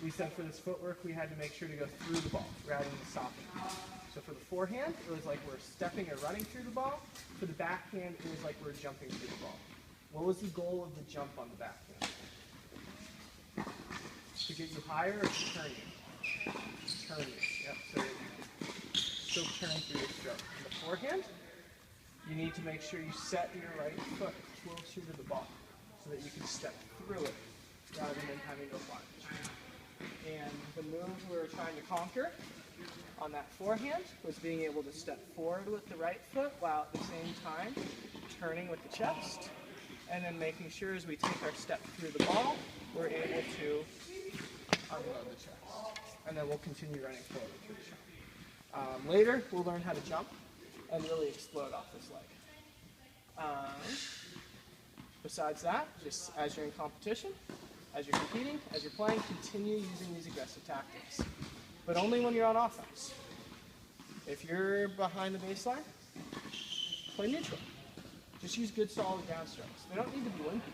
we said for this footwork we had to make sure to go through the ball rather than stopping. So for the forehand, it was like we're stepping or running through the ball. For the backhand, it was like we're jumping through the ball. What was the goal of the jump on the backhand? To get you higher or to turn you? Turn you. Yep. So you still turn through your stroke. In the forehand, you need to make sure you set your right foot closer to the ball so that you can step through it rather than having to lunge. And the move we were trying to conquer on that forehand was being able to step forward with the right foot while at the same time turning with the chest, and then making sure as we take our step through the ball, we're able to unload the chest. And then we'll continue running forward through the shot. Later, we'll learn how to jump and really explode off this leg. Besides that, just as you're in competition, as you're competing, as you're playing, continue using these aggressive tactics. But only when you're on offense. If you're behind the baseline, play neutral. Just use good, solid ground strokes. They don't need to be wimpy.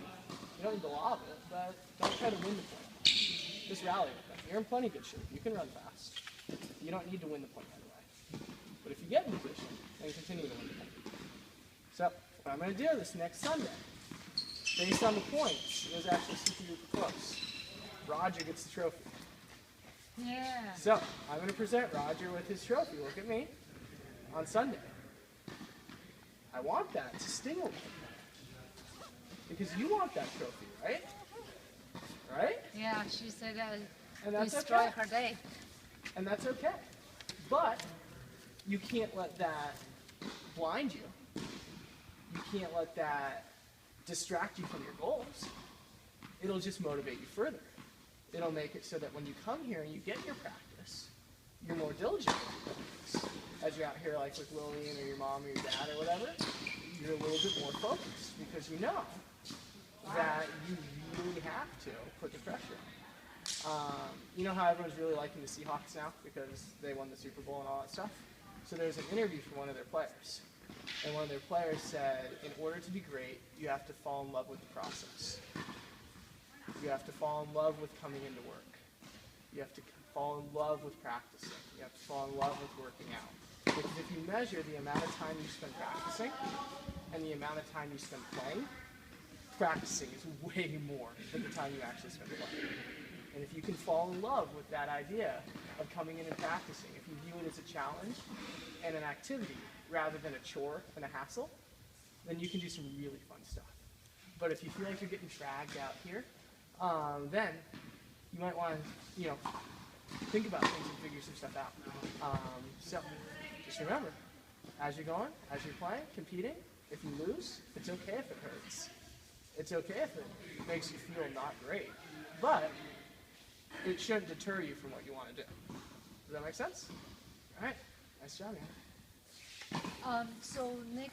You don't need to lob it, but don't try to win the point. Just rally with them. You're in plenty good shape. You can run fast. You don't need to win the point right away. But if you get in position, then continue to win the point. So, what I'm going to do this next Sunday, based on the points, is actually super close. Roger gets the trophy. Yeah. So, I'm going to present Roger with his trophy. Look at me. On Sunday. I want that to sting a little bit. Because you want that trophy, right? Right? Yeah, she said And that's destroy okay. her day. And that's okay. But you can't let that blind you. You can't let that distract you from your goals. It'll just motivate you further. It'll make it so that when you come here and you get your practice, you're more diligent with your practice. As you're out here like with Lillian or your mom or your dad or whatever, you're a little bit more focused because you know that you really have to put the pressure on. You know how everyone's really liking the Seahawks now because they won the Super Bowl and all that stuff? So there's an interview from one of their players. And one of their players said, in order to be great, you have to fall in love with the process. You have to fall in love with coming into work. You have to fall in love with practicing. You have to fall in love with working out. Because if you measure the amount of time you spend practicing and the amount of time you spend playing, practicing is way more than the time you actually spend playing. And if you can fall in love with that idea of coming in and practicing, if you view it as a challenge and an activity rather than a chore and a hassle, then you can do some really fun stuff. But if you feel like you're getting dragged out here, then you might want to, think about things and figure some stuff out. So just remember, as you're going, as you're playing, competing, if you lose, it's okay if it hurts. It's okay if it makes you feel not great. But it shouldn't deter you from what you want to do. Does that make sense? All right. Nice job, man. So next